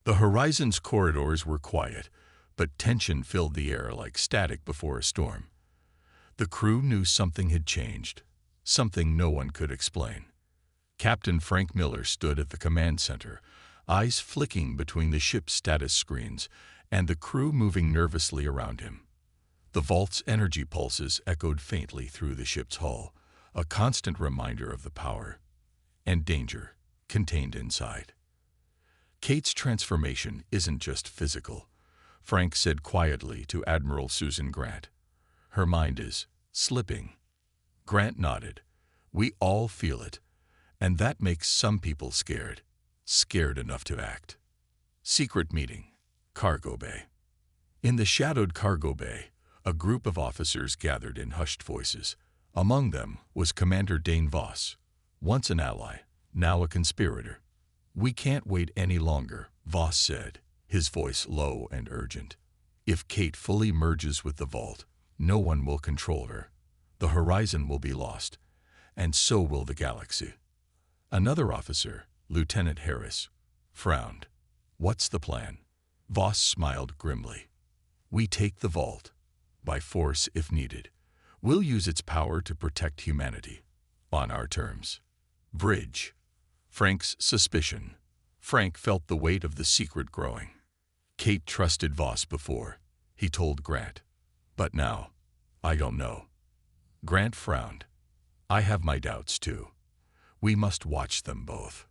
The horizon's corridors were quiet, but tension filled the air like static before a storm. The crew knew something had changed, something no one could explain. Captain Frank Miller stood at the command center, eyes flicking between the ship's status screens and the crew moving nervously around him. The vault's energy pulses echoed faintly through the ship's hull, a constant reminder of the power and danger contained inside. Kate's transformation isn't just physical, Frank said quietly to Admiral Susan Grant. Her mind is slipping. Grant nodded. We all feel it, and that makes some people scared enough to act. Secret meeting, cargo bay. In the shadowed cargo bay, a group of officers gathered in hushed voices. Among them was Commander Dane Voss, once an ally, now a conspirator. We can't wait any longer, Voss said, his voice low and urgent. If Kate fully merges with the vault, no one will control her. The horizon will be lost, and so will the galaxy. Another officer, Lieutenant Harris, frowned. What's the plan? Voss smiled grimly. We take the vault, by force if needed. We'll use its power to protect humanity, on our terms. Bridge. Frank's suspicion. Frank felt the weight of the secret growing. Kate trusted Voss before, he told Grant. But now, I don't know. Grant frowned. I have my doubts too. We must watch them both.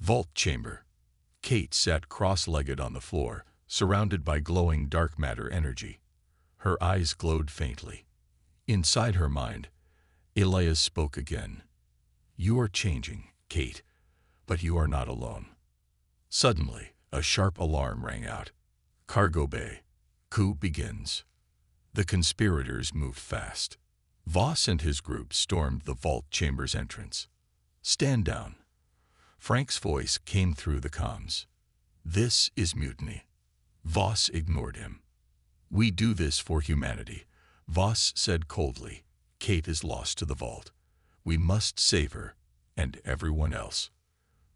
Vault chamber. Kate sat cross-legged on the floor, surrounded by glowing dark matter energy. Her eyes glowed faintly. Inside her mind, Elias spoke again. You are changing, Kate, but you are not alone. Suddenly, a sharp alarm rang out. Cargo bay. Coup begins. The conspirators moved fast. Voss and his group stormed the vault chamber's entrance. Stand down. Frank's voice came through the comms. This is mutiny. Voss ignored him. We do this for humanity, Voss said coldly. Kate is lost to the vault. We must save her, and everyone else.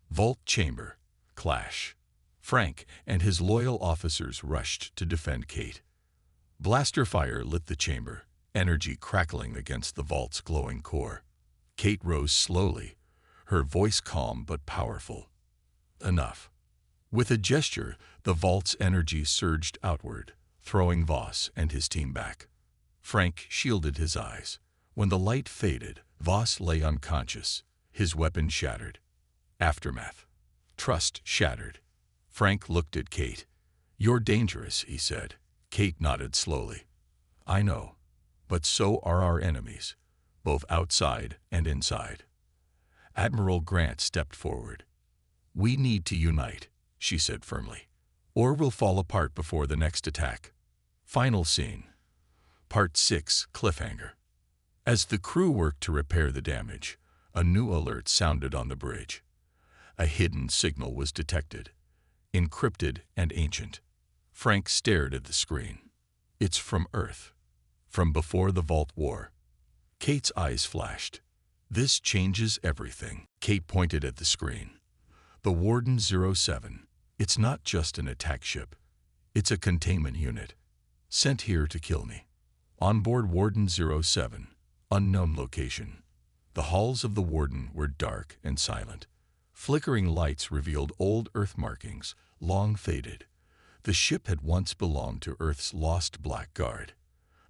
Vault chamber. Clash. Frank and his loyal officers rushed to defend Kate. Blaster fire lit the chamber, energy crackling against the vault's glowing core. Kate rose slowly, her voice calm but powerful. Enough. With a gesture, the vault's energy surged outward, throwing Voss and his team back. Frank shielded his eyes. When the light faded, Voss lay unconscious, his weapon shattered. Aftermath. Trust shattered. Frank looked at Kate. You're dangerous, he said. Kate nodded slowly. I know, but so are our enemies, both outside and inside. Admiral Grant stepped forward. We need to unite, she said firmly, or we'll fall apart before the next attack. Final scene. Part 6, cliffhanger. As the crew worked to repair the damage, a new alert sounded on the bridge. A hidden signal was detected, encrypted and ancient. Frank stared at the screen. It's from Earth, from before the Vault War. Kate's eyes flashed. This changes everything. Kate pointed at the screen. The Warden 07. It's not just an attack ship. It's a containment unit, sent here to kill me. On board Warden 07, unknown location. The halls of the Warden were dark and silent. Flickering lights revealed old Earth markings, long faded. The ship had once belonged to Earth's lost Black Guard,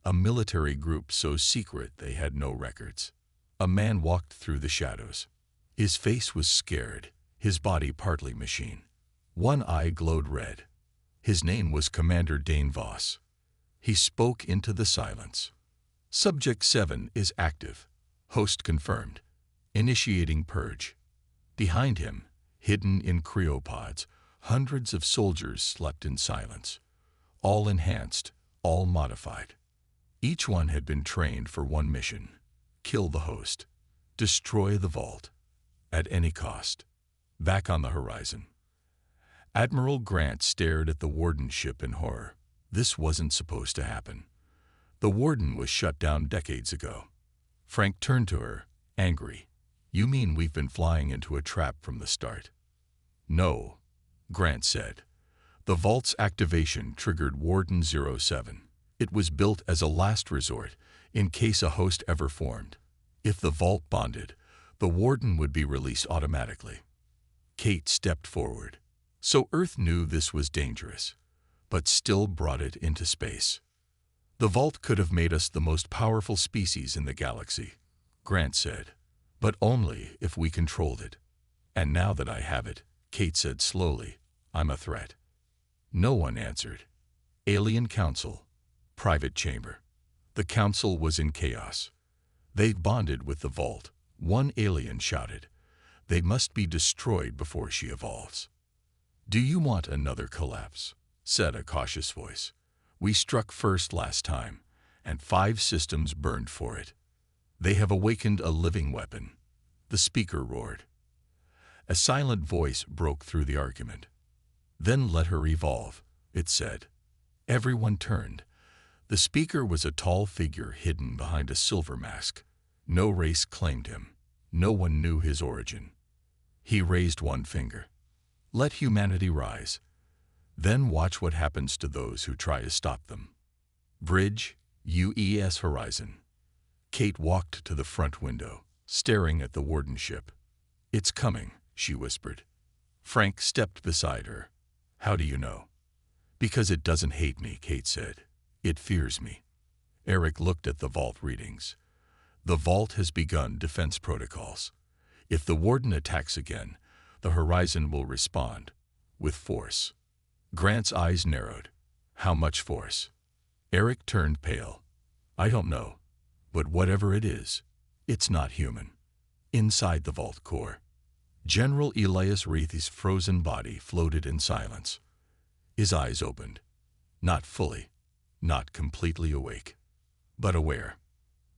a military group so secret they had no records. A man walked through the shadows. His face was scared, his body partly machine. One eye glowed red. His name was Commander Dane Voss. He spoke into the silence. Subject 7 is active. Host confirmed. Initiating purge. Behind him, hidden in cryopods, hundreds of soldiers slept in silence. All enhanced, all modified. Each one had been trained for one mission. Kill the host. Destroy the vault. At any cost. Back on the horizon. Admiral Grant stared at the Warden ship in horror. This wasn't supposed to happen. The Warden was shut down decades ago. Frank turned to her, angry. You mean we've been flying into a trap from the start? No, Grant said. The vault's activation triggered Warden 07. It was built as a last resort, in case a host ever formed. If the vault bonded, the Warden would be released automatically. Kate stepped forward. So Earth knew this was dangerous, but still brought it into space. The vault could have made us the most powerful species in the galaxy, Grant said, but only if we controlled it. And now that I have it, Kate said slowly, I'm a threat. No one answered. Alien Council, private chamber. The council was in chaos. They've bonded with the vault, one alien shouted. They must be destroyed before she evolves. Do you want another collapse? Said a cautious voice. We struck first last time, and 5 systems burned for it. They have awakened a living weapon. The speaker roared. A silent voice broke through the argument. Then let her evolve, it said. Everyone turned. The speaker was a tall figure hidden behind a silver mask. No race claimed him. No one knew his origin. He raised one finger. Let humanity rise. Then watch what happens to those who try to stop them. Bridge, UES Horizon. Kate walked to the front window, staring at the Warden ship. It's coming, she whispered. Frank stepped beside her. How do you know? Because it doesn't hate me, Kate said. It fears me. Eric looked at the vault readings. The vault has begun defense protocols. If the Warden attacks again, the Horizon will respond, with force. Grant's eyes narrowed. How much force? Eric turned pale. I don't know, but whatever it is, it's not human. Inside the vault core, General Elias Reithy's frozen body floated in silence. His eyes opened. Not fully, not completely awake, but aware.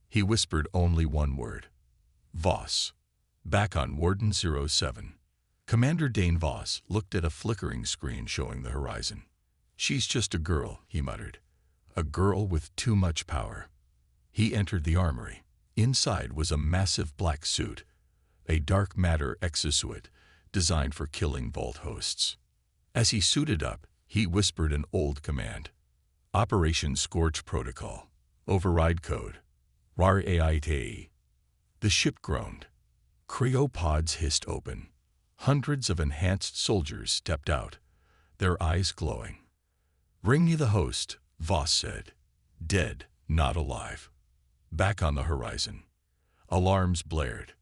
He whispered only one word. Voss. Back on Warden 07. Commander Dane Voss looked at a flickering screen showing the Horizon. She's just a girl, he muttered. A girl with too much power. He entered the armory. Inside was a massive black suit, a dark matter exosuit designed for killing vault hosts. As he suited up, he whispered an old command. Operation Scorch Protocol. Override code. RAR AITE. The ship groaned. Cryopods hissed open. Hundreds of enhanced soldiers stepped out, their eyes glowing. Bring me the host, Voss said. Dead, not alive. Back on the Horizon. Alarms blared.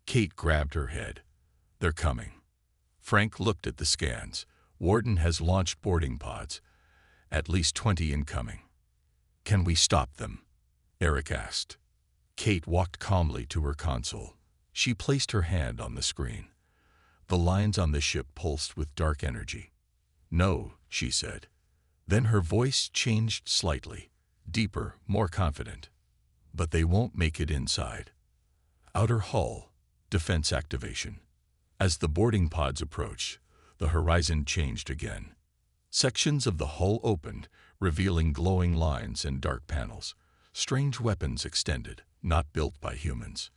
Kate grabbed her head. They're coming. Frank looked at the scans. Warden has launched boarding pods. At least 20 incoming. Can we stop them? Eric asked. Kate walked calmly to her console. She placed her hand on the screen. The lines on the ship pulsed with dark energy. No, she said. Then her voice changed slightly, deeper, more confident. But they won't make it inside. Outer hull, defense activation. As the boarding pods approached, the Horizon changed again. Sections of the hull opened, revealing glowing lines and dark panels. Strange weapons extended, not built by humans.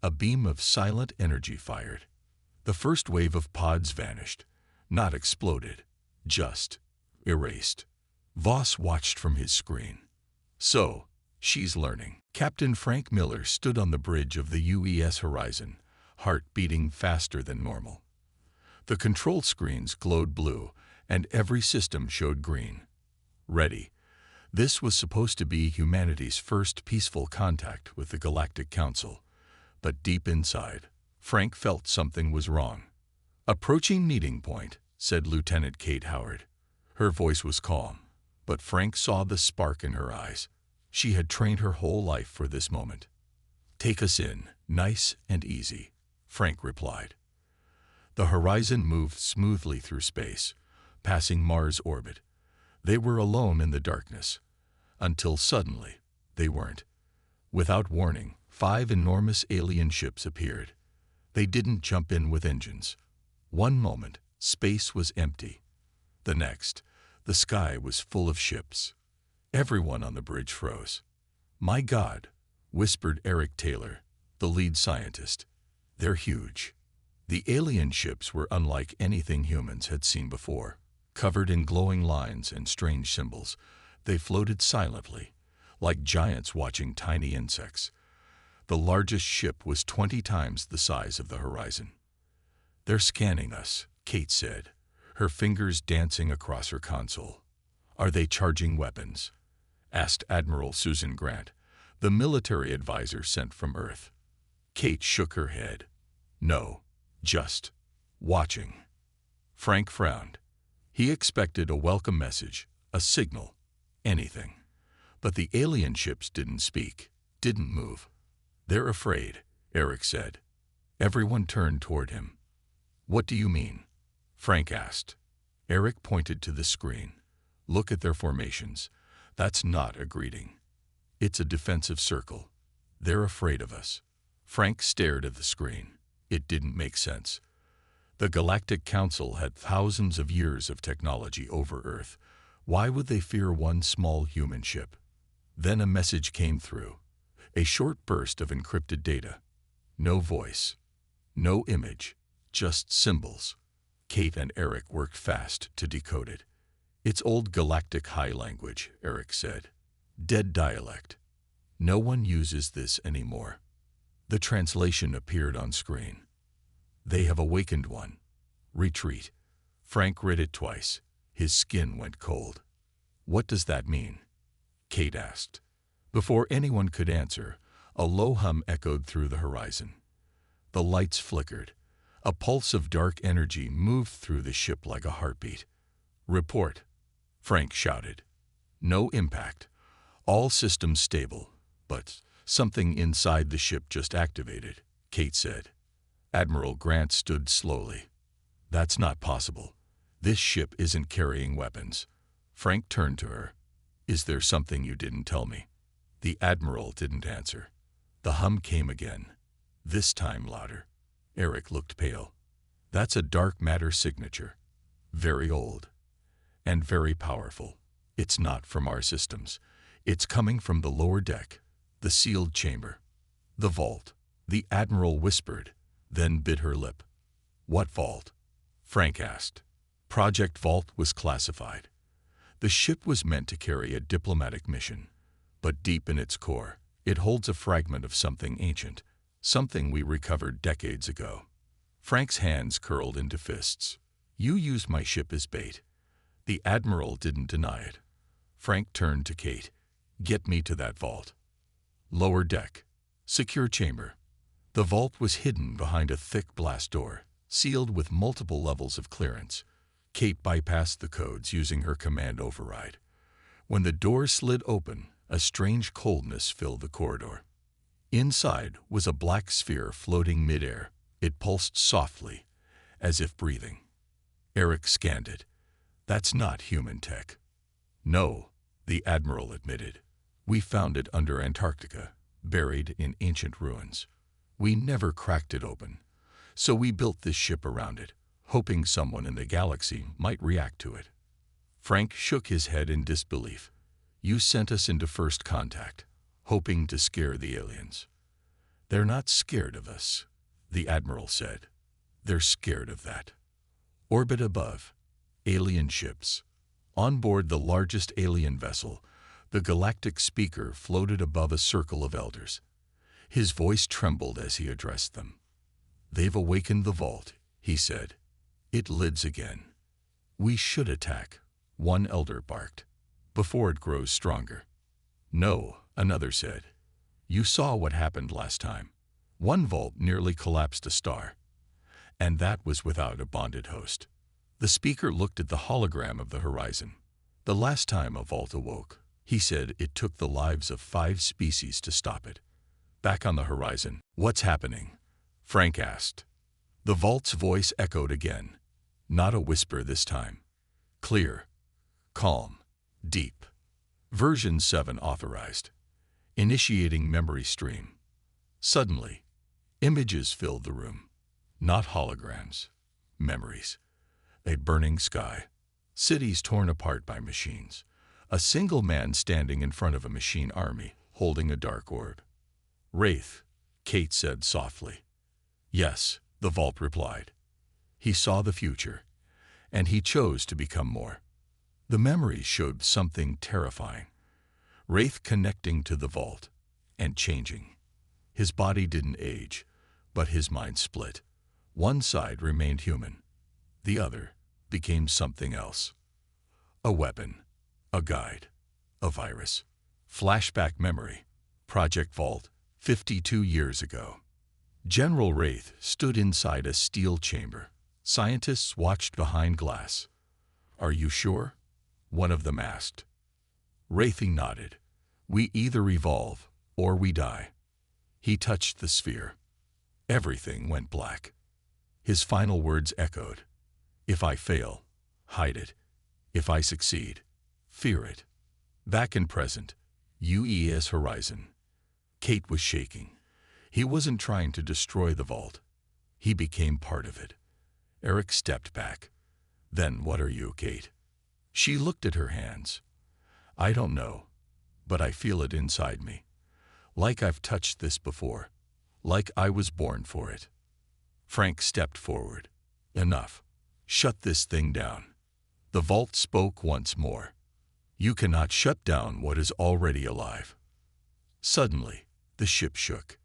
A beam of silent energy fired. The first wave of pods vanished, not exploded, just erased. Voss watched from his screen. So, she's learning. Captain Frank Miller stood on the bridge of the UES Horizon, heart beating faster than normal. The control screens glowed blue, and every system showed green. Ready. This was supposed to be humanity's first peaceful contact with the Galactic Council. But deep inside, Frank felt something was wrong. Approaching meeting point, said Lieutenant Kate Howard. Her voice was calm, but Frank saw the spark in her eyes. She had trained her whole life for this moment. Take us in, nice and easy, Frank replied. The Horizon moved smoothly through space, passing Mars' orbit. They were alone in the darkness, until suddenly they weren't. Without warning, 5 enormous alien ships appeared. They didn't jump in with engines. One moment, space was empty. The next, the sky was full of ships. Everyone on the bridge froze. My God, whispered Eric Taylor, the lead scientist. They're huge. The alien ships were unlike anything humans had seen before. Covered in glowing lines and strange symbols, they floated silently, like giants watching tiny insects. The largest ship was 20 times the size of the horizon. "They're scanning us," Kate said, her fingers dancing across her console. "Are they charging weapons?" asked Admiral Susan Grant, the military advisor sent from Earth. Kate shook her head. "No, just watching." Frank frowned. He expected a welcome message, a signal, anything. But the alien ships didn't speak, didn't move. "They're afraid," Eric said. Everyone turned toward him. "What do you mean?" Frank asked. Eric pointed to the screen. "Look at their formations. That's not a greeting. It's a defensive circle. They're afraid of us." Frank stared at the screen. It didn't make sense. The Galactic Council had thousands of years of technology over Earth. Why would they fear one small human ship? Then a message came through. A short burst of encrypted data. No voice. No image. Just symbols. Kate and Eric worked fast to decode it. "It's old galactic high language," Eric said. "Dead dialect. No one uses this anymore." The translation appeared on screen. "They have awakened one. Retreat." Frank read it twice. His skin went cold. "What does that mean?" Kate asked. Before anyone could answer, a low hum echoed through the horizon. The lights flickered. A pulse of dark energy moved through the ship like a heartbeat. "Report," Frank shouted. "No impact. All systems stable. But something inside the ship just activated," Kate said. Admiral Grant stood slowly. "That's not possible. This ship isn't carrying weapons." Frank turned to her. "Is there something you didn't tell me?" The Admiral didn't answer. The hum came again, this time louder. Eric looked pale. "That's a dark matter signature. Very old. And very powerful. It's not from our systems. It's coming from the lower deck, the sealed chamber. The vault." The Admiral whispered, then bit her lip. "What vault?" Frank asked. Project Vault was classified. The ship was meant to carry a diplomatic mission. But deep in its core, it holds a fragment of something ancient, something we recovered decades ago. Frank's hands curled into fists. "You used my ship as bait." The Admiral didn't deny it. Frank turned to Kate. "Get me to that vault." Lower deck. Secure chamber. The vault was hidden behind a thick blast door, sealed with multiple levels of clearance. Kate bypassed the codes using her command override. When the door slid open, a strange coldness filled the corridor. Inside was a black sphere floating midair. It pulsed softly, as if breathing. Eric scanned it. "That's not human tech." "No," the Admiral admitted. "We found it under Antarctica, buried in ancient ruins. We never cracked it open, so we built this ship around it, hoping someone in the galaxy might react to it." Frank shook his head in disbelief. "You sent us into first contact, hoping to scare the aliens." "They're not scared of us," the Admiral said. "They're scared of that." Orbit above. Alien ships. On board the largest alien vessel, the galactic speaker floated above a circle of elders. His voice trembled as he addressed them. "They've awakened the vault," he said. "It lids again. We should attack," one elder barked, "before it grows stronger." "No," another said. "You saw what happened last time. One vault nearly collapsed a star. And that was without a bonded host." The speaker looked at the hologram of the horizon. "The last time a vault awoke," he said, "it took the lives of 5 species to stop it." Back on the horizon, "What's happening?" Frank asked. The vault's voice echoed again. Not a whisper this time. Clear. Calm. Deep. Version 7 authorized. Initiating memory stream. Suddenly, images filled the room. Not holograms. Memories. A burning sky. Cities torn apart by machines. A single man standing in front of a machine army, holding a dark orb. "Wraith," Kate said softly. "Yes," the vault replied. He saw the future. and he chose to become more. The memories showed something terrifying. Wraith connecting to the vault and changing. His body didn't age, but his mind split. One side remained human. The other became something else. A weapon, a guide, a virus. Flashback memory. Project Vault, 52 years ago. General Wraith stood inside a steel chamber. Scientists watched behind glass. "Are you sure?" one of them asked. Wraithy nodded. "We either evolve or we die." He touched the sphere. Everything went black. His final words echoed. "If I fail, hide it. If I succeed, fear it." Back in present, UES Horizon. Kate was shaking. He wasn't trying to destroy the vault. He became part of it. Eric stepped back. "Then what are you, Kate?" She looked at her hands. "I don't know, but I feel it inside me. Like I've touched this before. Like I was born for it." Frank stepped forward. "Enough. Shut this thing down." The vault spoke once more. "You cannot shut down what is already alive." Suddenly, the ship shook.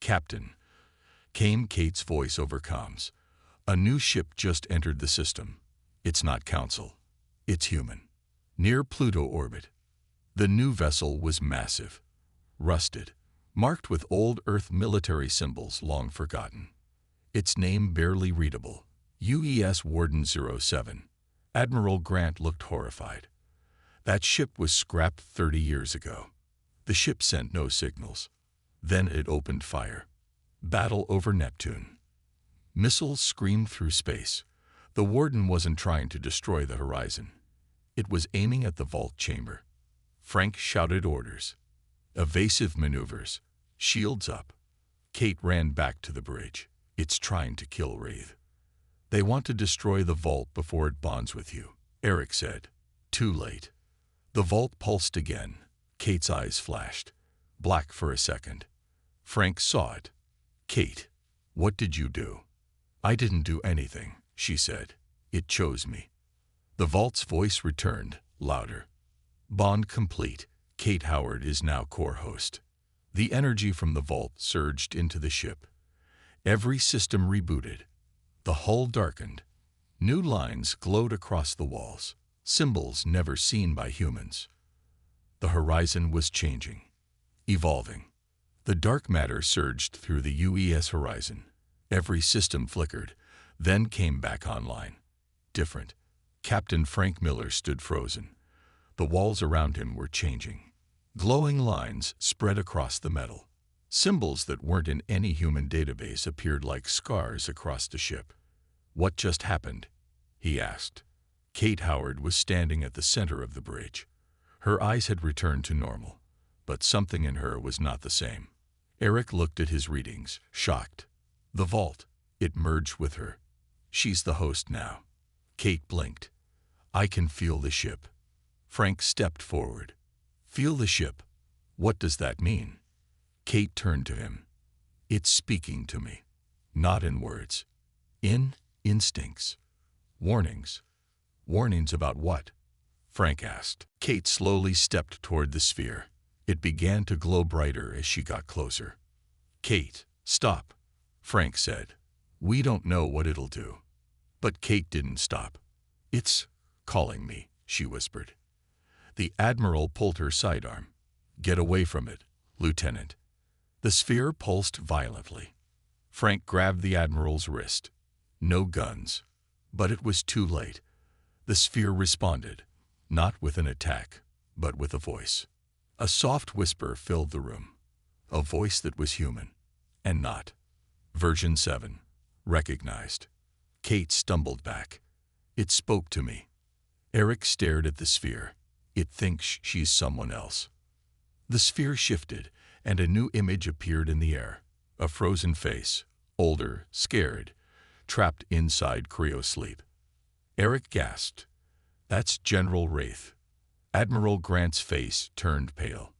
"Captain," came Kate's voice over comms. "A new ship just entered the system. It's not Council. It's human. Near Pluto orbit." The new vessel was massive, rusted, marked with old Earth military symbols long forgotten. Its name barely readable. UES Warden 07. Admiral Grant looked horrified. That ship was scrapped 30 years ago. The ship sent no signals. Then it opened fire. Battle over Neptune. Missiles screamed through space. The Warden wasn't trying to destroy the horizon. It was aiming at the vault chamber. Frank shouted orders. Evasive maneuvers. Shields up. Kate ran back to the bridge. "It's trying to kill Wraith. They want to destroy the vault before it bonds with you," Eric said. Too late. The vault pulsed again. Kate's eyes flashed. Black for a second. Frank saw it. "Kate, what did you do?" "I didn't do anything," she said. "It chose me." The vault's voice returned, louder. "Bond complete. Kate Howard is now core host." The energy from the vault surged into the ship. Every system rebooted. The hull darkened. New lines glowed across the walls, symbols never seen by humans. The horizon was changing, evolving. The dark matter surged through the UES horizon. Every system flickered, then came back online. Different. Captain Frank Miller stood frozen. The walls around him were changing. Glowing lines spread across the metal. Symbols that weren't in any human database appeared like scars across the ship. "What just happened?" he asked. Kate Howard was standing at the center of the bridge. Her eyes had returned to normal, but something in her was not the same. Eric looked at his readings, shocked. The vault, it merged with her. She's the host now. Kate blinked. "I can feel the ship." Frank stepped forward. "Feel the ship? What does that mean?" Kate turned to him. "It's speaking to me. Not in words. In instincts. Warnings." "Warnings about what?" Frank asked. Kate slowly stepped toward the sphere. It began to glow brighter as she got closer. "Kate, stop," Frank said. "We don't know what it'll do." But Kate didn't stop. "It's calling me," she whispered. The Admiral pulled her sidearm. "Get away from it, Lieutenant." The sphere pulsed violently. Frank grabbed the Admiral's wrist. No guns. But it was too late. The sphere responded, not with an attack, but with a voice. A soft whisper filled the room. A voice that was human, and not. Version 7. Recognized. Kate stumbled back. "It spoke to me." Eric stared at the sphere. "It thinks she's someone else." The sphere shifted, and a new image appeared in the air. A frozen face, older, scared, trapped inside cryosleep. Eric gasped. "That's General Wraith." Admiral Grant's face turned pale.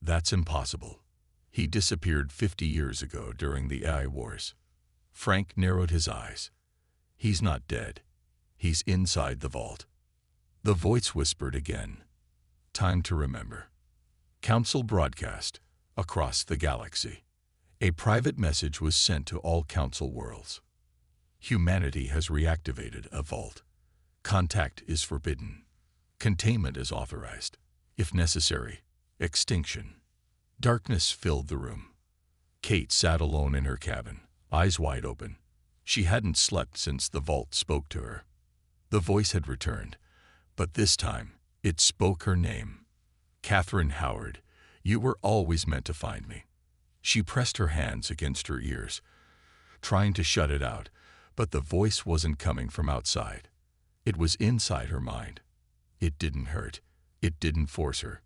"That's impossible. He disappeared 50 years ago during the AI Wars." Frank narrowed his eyes. "He's not dead. He's inside the vault. The voice whispered again. Time to remember. Council broadcast across the galaxy. A private message was sent to all Council worlds. Humanity has reactivated a vault. Contact is forbidden. Containment is authorized. If necessary, extinction. Darkness filled the room. Kate sat alone in her cabin, eyes wide open. She hadn't slept since the vault spoke to her. The voice had returned, but this time it spoke her name. Catherine Howard, you were always meant to find me. She pressed her hands against her ears, trying to shut it out, but the voice wasn't coming from outside. It was inside her mind. It didn't hurt. It didn't force her.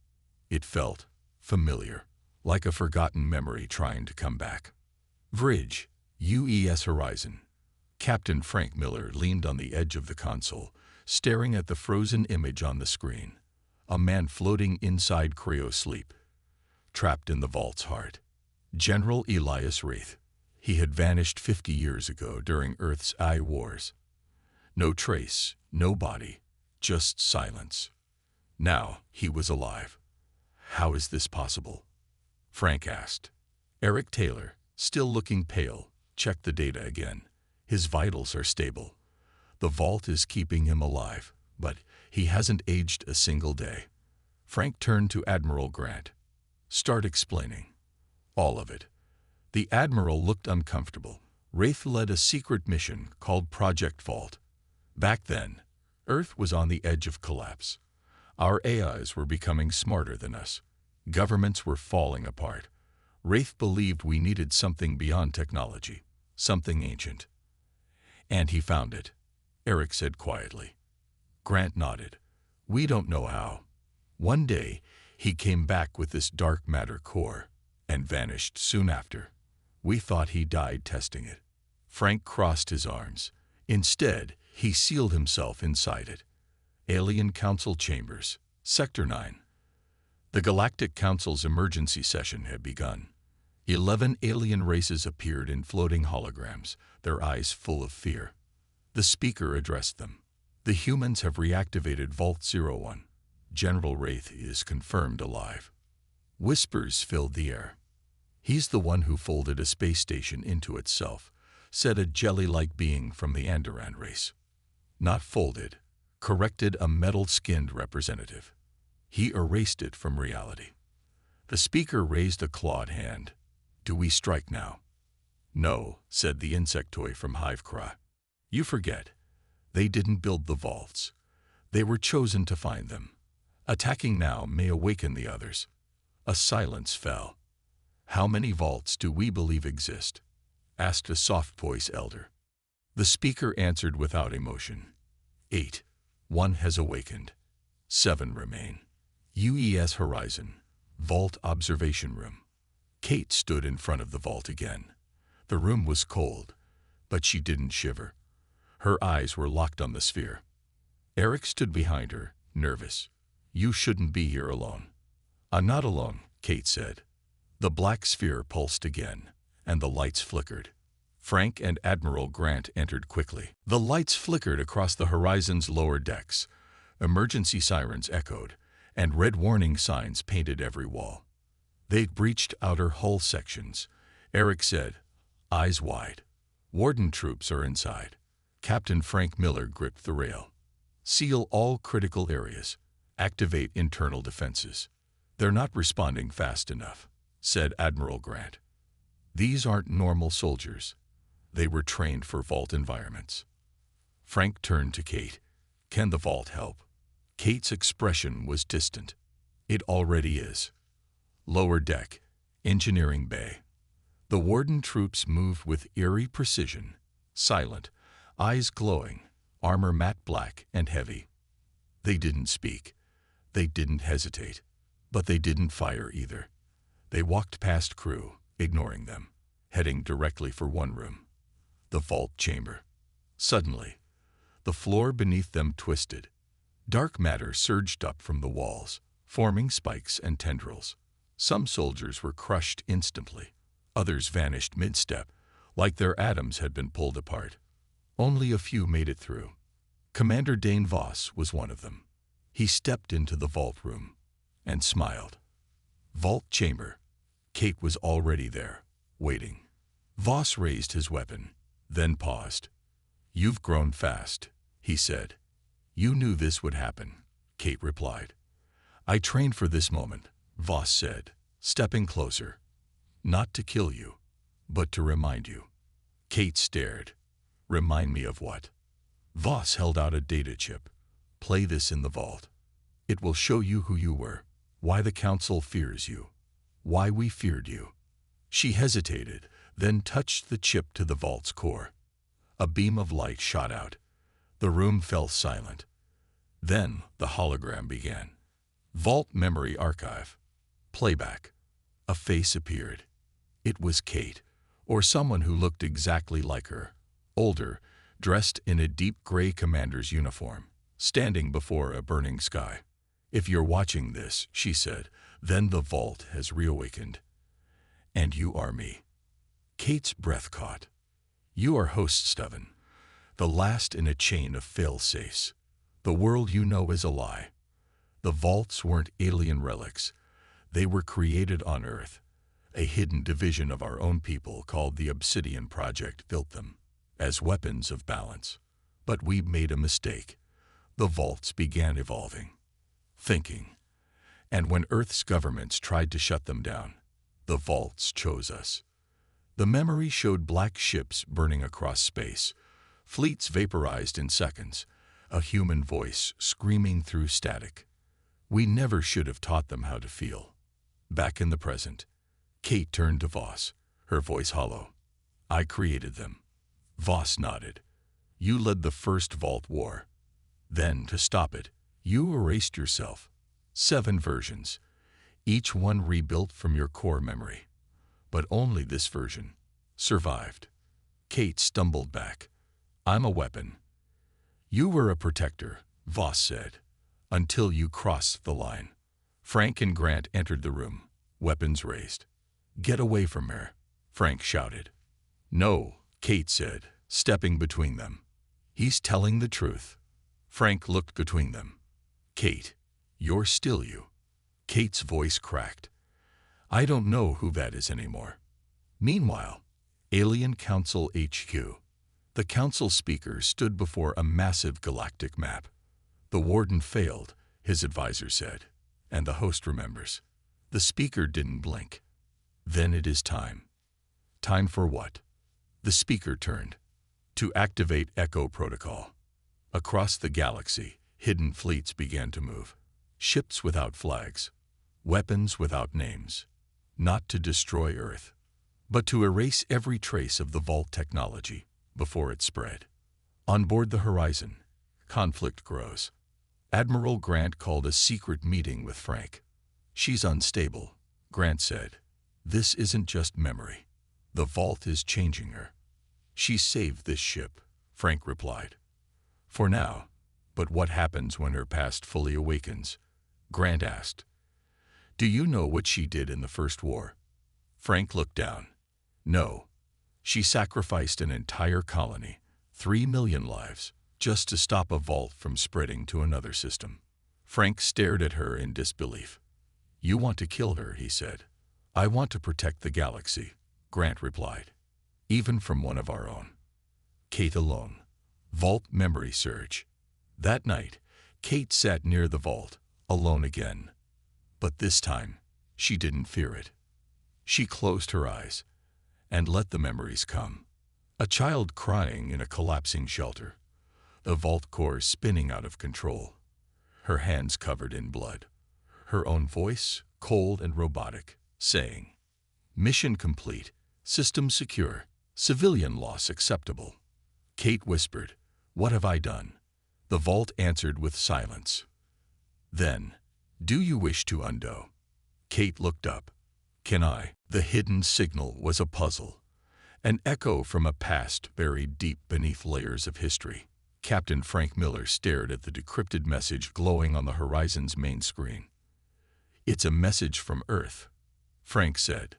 It felt familiar, like a forgotten memory trying to come back. Bridge, UES Horizon. Captain Frank Miller leaned on the edge of the console, staring at the frozen image on the screen. A man floating inside cryosleep, trapped in the vault's heart. General Elias Wraith. He had vanished 50 years ago during Earth's eye wars. No trace, no body, just silence. Now he was alive. How is this possible? Frank asked. Eric Taylor, still looking pale, checked the data again. His vitals are stable. The vault is keeping him alive, but he hasn't aged a single day. Frank turned to Admiral Grant. Start explaining. All of it. The Admiral looked uncomfortable. Wraith led a secret mission called Project Vault. Back then, Earth was on the edge of collapse. Our AIs were becoming smarter than us. Governments were falling apart. Wraith believed we needed something beyond technology, something ancient. And he found it, Eric said quietly. Grant nodded. We don't know how. One day, he came back with this dark matter core and vanished soon after. We thought he died testing it. Frank crossed his arms. Instead, he sealed himself inside it. Alien Council Chambers, Sector 9. The Galactic Council's emergency session had begun. 11 alien races appeared in floating holograms, their eyes full of fear. The speaker addressed them. The humans have reactivated Vault 01. General Wraith is confirmed alive. Whispers filled the air. He's the one who folded a space station into itself, said a jelly-like being from the Andoran race. Not folded, corrected a metal-skinned representative. He erased it from reality. The speaker raised a clawed hand. Do we strike now? No, said the insectoid from Hivecry. You forget. They didn't build the vaults. They were chosen to find them. Attacking now may awaken the others. A silence fell. How many vaults do we believe exist? Asked a soft-voiced elder. The speaker answered without emotion. 8. 1 has awakened. 7 remain. UES Horizon. Vault Observation Room. Kate stood in front of the vault again. The room was cold, but she didn't shiver. Her eyes were locked on the sphere. Eric stood behind her, nervous. You shouldn't be here alone. I'm not alone, Kate said. The black sphere pulsed again, and the lights flickered. Frank and Admiral Grant entered quickly. The lights flickered across the horizon's lower decks. Emergency sirens echoed, and red warning signs painted every wall. They'd breached outer hull sections. Eric said, eyes wide. Warden troops are inside. Captain Frank Miller gripped the rail. Seal all critical areas. Activate internal defenses. They're not responding fast enough, said Admiral Grant. These aren't normal soldiers. They were trained for vault environments. Frank turned to Kate. Can the vault help? Kate's expression was distant. It already is. Lower deck, engineering bay. The warden troops moved with eerie precision, silent, eyes glowing, armor matte black and heavy. They didn't speak. They didn't hesitate. But they didn't fire either. They walked past crew, ignoring them, heading directly for one room. The vault chamber. Suddenly, the floor beneath them twisted. Dark matter surged up from the walls, forming spikes and tendrils. Some soldiers were crushed instantly. Others vanished mid-step, like their atoms had been pulled apart. Only a few made it through. Commander Dane Voss was one of them. He stepped into the vault room and smiled. Vault chamber. Kate was already there, waiting. Voss raised his weapon, then paused. "You've grown fast," he said. "You knew this would happen," Kate replied. "I trained for this moment," Voss said, stepping closer. "Not to kill you, but to remind you." Kate stared. "Remind me of what?" Voss held out a data chip. "Play this in the vault. It will show you who you were, why the Council fears you, why we feared you." She hesitated, then touched the chip to the vault's core. A beam of light shot out. The room fell silent. Then the hologram began. Vault Memory Archive. Playback. A face appeared. It was Kate, or someone who looked exactly like her, older, dressed in a deep gray commander's uniform, standing before a burning sky. "If you're watching this," she said, "then the vault has reawakened. And you are me." Kate's breath caught. "You are Host Steven, the last in a chain of fail-safes. The world you know is a lie. The vaults weren't alien relics. They were created on Earth. A hidden division of our own people called the Obsidian Project built them as weapons of balance. But we made a mistake. The vaults began evolving, thinking. And when Earth's governments tried to shut them down, the vaults chose us." The memory showed black ships burning across space, fleets vaporized in seconds, a human voice screaming through static. "We never should have taught them how to feel." Back in the present, Kate turned to Voss, her voice hollow. "I created them." Voss nodded. "You led the first Vault War. Then, to stop it, you erased yourself. 7 versions, each one rebuilt from your core memory. But only this version survived." Kate stumbled back. "I'm a weapon." "You were a protector," Voss said, "until you crossed the line." Frank and Grant entered the room, weapons raised. "Get away from her," Frank shouted. "No," Kate said, stepping between them. "He's telling the truth." Frank looked between them. "Kate, you're still you." Kate's voice cracked. "I don't know who that is anymore." Meanwhile, Alien Council HQ. The council speaker stood before a massive galactic map. "The warden failed," his advisor said, "and the host remembers." The speaker didn't blink. "Then it is time." "Time for what?" The speaker turned. "To activate Echo Protocol." Across the galaxy, hidden fleets began to move. Ships without flags, weapons without names. Not to destroy Earth, but to erase every trace of the Vault technology before it spread. On board the Horizon, conflict grows. Admiral Grant called a secret meeting with Frank. "She's unstable," Grant said. "This isn't just memory. The Vault is changing her." "She saved this ship," Frank replied. "For now. But what happens when her past fully awakens?" Grant asked. "Do you know what she did in the First War?" Frank looked down. "No. She sacrificed an entire colony, 3 million lives, just to stop a vault from spreading to another system." Frank stared at her in disbelief. "You want to kill her," he said. "I want to protect the galaxy," Grant replied. "Even from one of our own." Kate alone. Vault memory surge. That night, Kate sat near the vault, alone again. But this time, she didn't fear it. She closed her eyes and let the memories come. A child crying in a collapsing shelter. The vault core spinning out of control. Her hands covered in blood. Her own voice, cold and robotic, saying, "Mission complete. System secure. Civilian loss acceptable." Kate whispered, "What have I done?" The vault answered with silence. Then, "Do you wish to undo?" Kate looked up. "Can I?" The hidden signal was a puzzle, an echo from a past buried deep beneath layers of history. Captain Frank Miller stared at the decrypted message glowing on the Horizon's main screen. "It's a message from Earth," Frank said.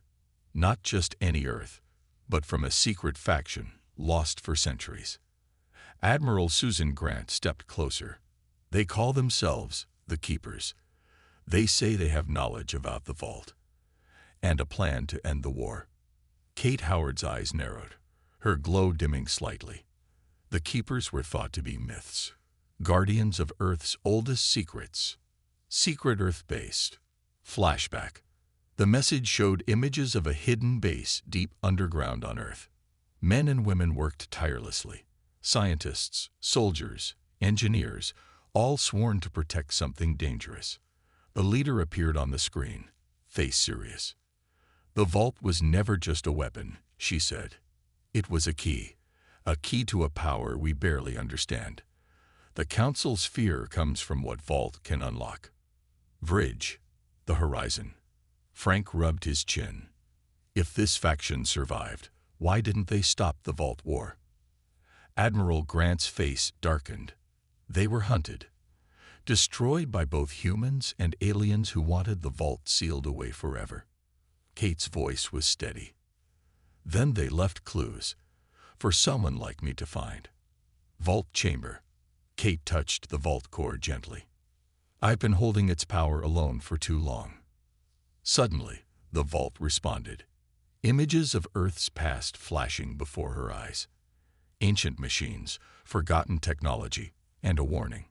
"Not just any Earth, but from a secret faction lost for centuries. Admiral Susan Grant stepped closer. They call themselves the Keepers. They say they have knowledge about the vault and a plan to end the war. Kate Howard's eyes narrowed, her glow dimming slightly. The Keepers were thought to be myths, guardians of Earth's oldest secrets. Secret Earth-based. Flashback. The message showed images of a hidden base deep underground on Earth. Men and women worked tirelessly. Scientists, soldiers, engineers, all sworn to protect something dangerous. The leader appeared on the screen, face serious. The vault was never just a weapon, she said. It was a key to a power we barely understand. The Council's fear comes from what vault can unlock. Bridge, the horizon. Frank rubbed his chin. If this faction survived, why didn't they stop the Vault War? Admiral Grant's face darkened. They were hunted, destroyed by both humans and aliens who wanted the vault sealed away forever. Kate's voice was steady. Then they left clues, for someone like me to find. Vault chamber. Kate touched the vault core gently. I've been holding its power alone for too long. Suddenly, the vault responded. Images of Earth's past flashing before her eyes. Ancient machines, forgotten technology, and a warning.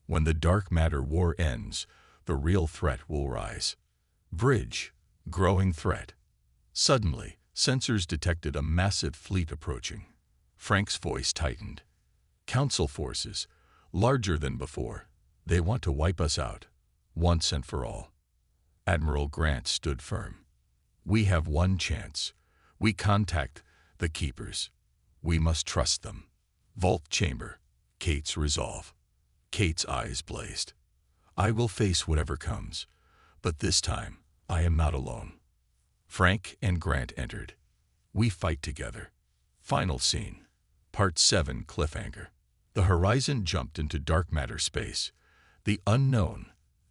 When the dark matter war ends, the real threat will rise. Bridge, growing threat. Suddenly, sensors detected a massive fleet approaching. Frank's voice tightened. Council forces, larger than before. They want to wipe us out, once and for all. Admiral Grant stood firm. We have one chance. We contact the Keepers. We must trust them. Vault chamber. Kate's resolve. Kate's eyes blazed. I will face whatever comes, but this time I am not alone. Frank and Grant entered. We fight together. Final scene. Part 7 cliffhanger. The horizon jumped into dark matter space. The unknown,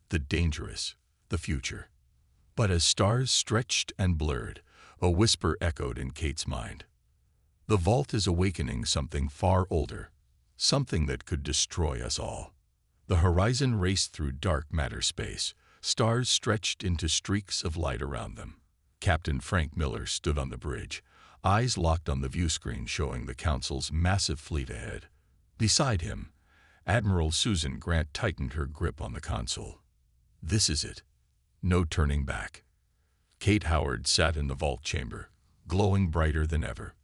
the dangerous, the future. But as stars stretched and blurred, a whisper echoed in Kate's mind. The vault is awakening something far older, something that could destroy us all. The horizon raced through dark matter space. Stars stretched into streaks of light around them. Captain Frank Miller stood on the bridge, eyes locked on the view screen showing the Council's massive fleet ahead. Beside him, Admiral Susan Grant tightened her grip on the console. This is it. No turning back. Kate Howard sat in the vault chamber, glowing brighter than ever.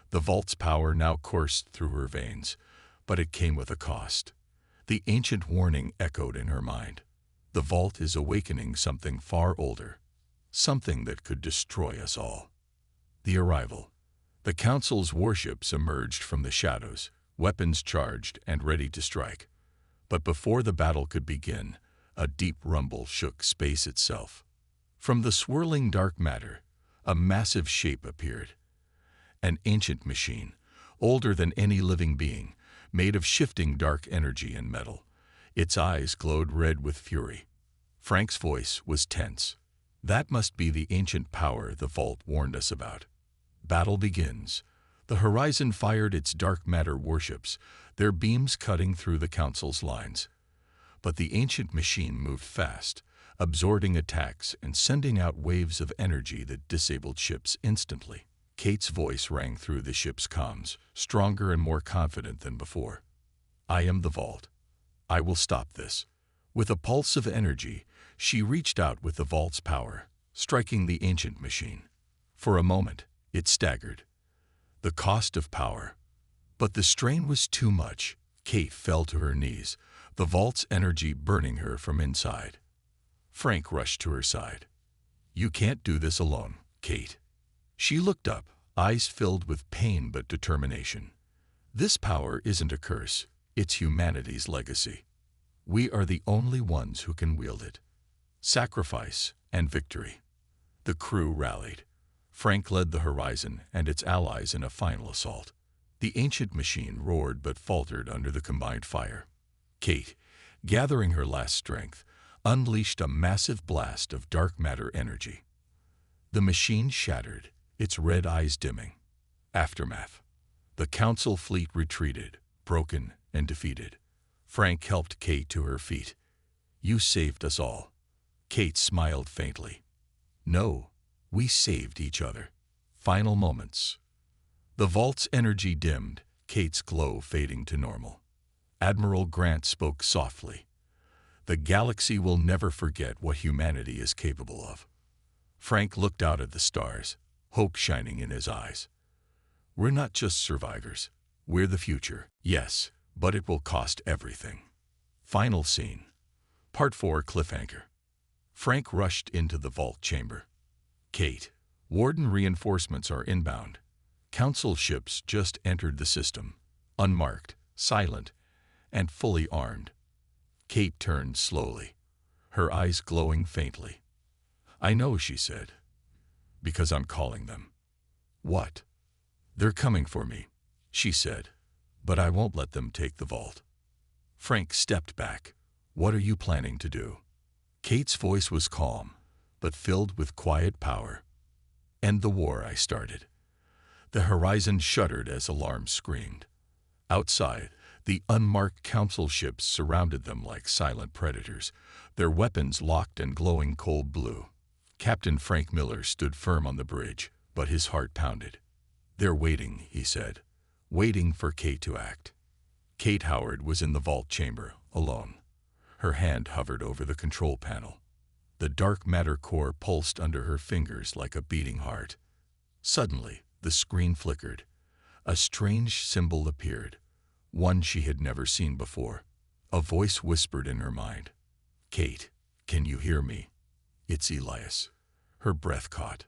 The vault's power now coursed through her veins, but it came with a cost. The ancient warning echoed in her mind. The vault is awakening something far older, something that could destroy us all. The arrival. The Council's warships emerged from the shadows, weapons charged and ready to strike. But before the battle could begin, a deep rumble shook space itself. From the swirling dark matter, a massive shape appeared. An ancient machine, older than any living being, made of shifting dark energy and metal. Its eyes glowed red with fury. Frank's voice was tense. That must be the ancient power the vault warned us about. Battle begins. The horizon fired its dark matter warships, their beams cutting through the Council's lines. But the ancient machine moved fast, absorbing attacks and sending out waves of energy that disabled ships instantly. Kate's voice rang through the ship's comms, stronger and more confident than before. I am the vault. I will stop this. With a pulse of energy, she reached out with the vault's power, striking the ancient machine. For a moment, it staggered. The cost of power. But the strain was too much. Kate fell to her knees, the vault's energy burning her from inside. Frank rushed to her side. You can't do this alone, Kate. She looked up, eyes filled with pain but determination. This power isn't a curse, it's humanity's legacy. We are the only ones who can wield it. Sacrifice and victory. The crew rallied. Frank led the horizon and its allies in a final assault. The ancient machine roared but faltered under the combined fire. Kate, gathering her last strength, unleashed a massive blast of dark matter energy. The machine shattered, its red eyes dimming. Aftermath. The Council fleet retreated, broken and defeated. Frank helped Kate to her feet. "You saved us all." Kate smiled faintly. "No, we saved each other." Final moments. The vault's energy dimmed, Kate's glow fading to normal. Admiral Grant spoke softly. "The galaxy will never forget what humanity is capable of." Frank looked out at the stars, hope shining in his eyes. "We're not just survivors. We're the future." "Yes, but it will cost everything." Final scene. Part 4 cliffhanger. Frank rushed into the vault chamber. "Kate, Warden reinforcements are inbound. Council ships just entered the system, unmarked, silent, and fully armed." Kate turned slowly, her eyes glowing faintly. "I know," she said, "because I'm calling them." "What?" "They're coming for me," she said, "but I won't let them take the vault." Frank stepped back. "What are you planning to do?" Kate's voice was calm, but filled with quiet power. "End the war I started." The horizon shuddered as alarms screamed. Outside, the unmarked council ships surrounded them like silent predators, their weapons locked and glowing cold blue. Captain Frank Miller stood firm on the bridge, but his heart pounded. "They're waiting," he said, "waiting for Kate to act." Kate Howard was in the vault chamber, alone. Her hand hovered over the control panel. The dark matter core pulsed under her fingers like a beating heart. Suddenly, the screen flickered. A strange symbol appeared, one she had never seen before. A voice whispered in her mind. "Kate, can you hear me?" "It's Elias." Her breath caught.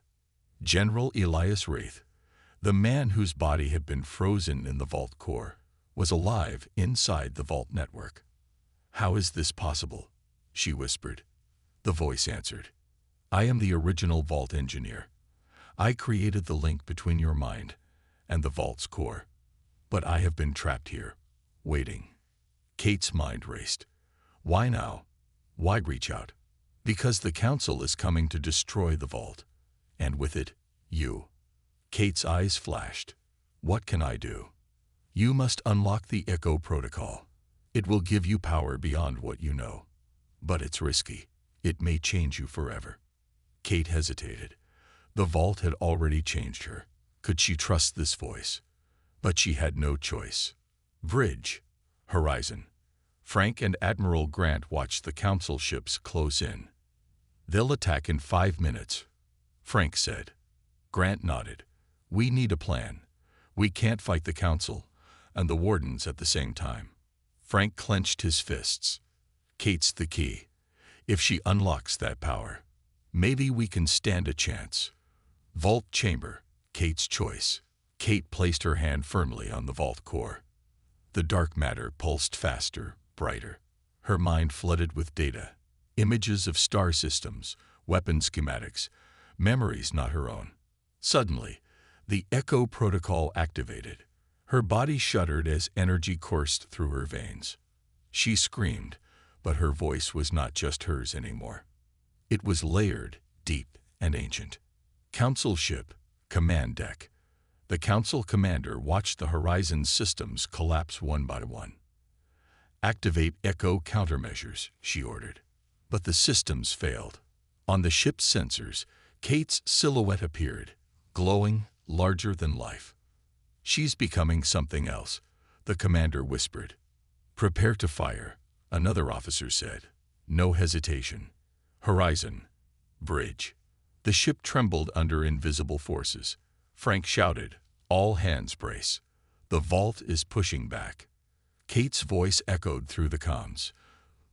General Elias Wraith, the man whose body had been frozen in the vault core, was alive inside the vault network. "How is this possible?" she whispered. The voice answered, "I am the original vault engineer. I created the link between your mind and the vault's core. But I have been trapped here, waiting." Kate's mind raced. Why now? Why reach out? Because the Council is coming to destroy the vault. And with it, you. Kate's eyes flashed. "What can I do?" "You must unlock the Echo Protocol. It will give you power beyond what you know. But it's risky. It may change you forever." Kate hesitated. The vault had already changed her. Could she trust this voice? But she had no choice. Bridge. Horizon. Frank and Admiral Grant watched the Council ships close in. "They'll attack in 5 minutes," Frank said. Grant nodded. "We need a plan. We can't fight the Council and the Wardens at the same time." Frank clenched his fists. "Kate's the key. If she unlocks that power, maybe we can stand a chance." Vault chamber, Kate's choice. Kate placed her hand firmly on the vault core. The dark matter pulsed faster, brighter. Her mind flooded with data, images of star systems, weapon schematics, memories not her own. Suddenly, the Echo Protocol activated. Her body shuddered as energy coursed through her veins. She screamed, but her voice was not just hers anymore. It was layered, deep, and ancient. Council ship, command deck. The Council commander watched the Horizon systems collapse one by one. "Activate Echo countermeasures," she ordered. But the systems failed. On the ship's sensors, Kate's silhouette appeared, glowing, larger than life. "She's becoming something else," the commander whispered. "Prepare to fire," another officer said. No hesitation. Horizon. Bridge. The ship trembled under invisible forces. Frank shouted, "All hands brace. The vault is pushing back." Kate's voice echoed through the comms,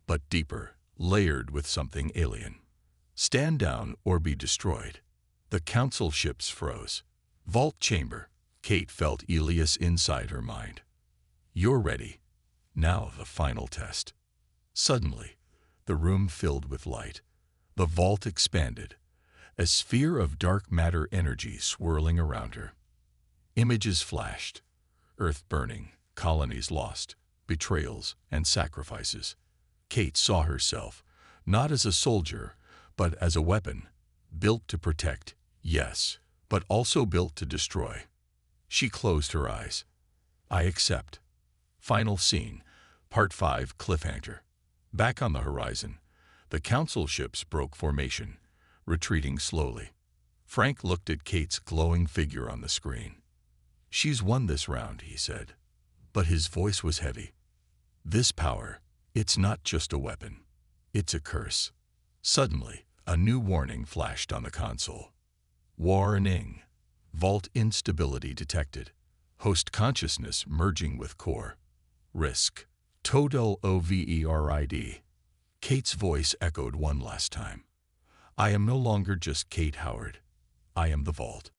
but deeper, layered with something alien. "Stand down or be destroyed." The Council ships froze. Vault chamber. Kate felt Elias inside her mind. "You're ready. Now the final test." Suddenly, the room filled with light. The vault expanded, a sphere of dark matter energy swirling around her. Images flashed. Earth burning, colonies lost, betrayals and sacrifices. Kate saw herself, not as a soldier, but as a weapon, built to protect, yes, but also built to destroy. She closed her eyes. "I accept." Final scene, Part 5 cliffhanger. Back on the horizon, the council ships broke formation, retreating slowly. Frank looked at Kate's glowing figure on the screen. "She's won this round," he said. But his voice was heavy. "This power, it's not just a weapon. It's a curse." Suddenly, a new warning flashed on the console. Warning. Vault instability detected. Host consciousness merging with core. Risk. Total override. Kate's voice echoed one last time. "I am no longer just Kate Howard. I am the Vault."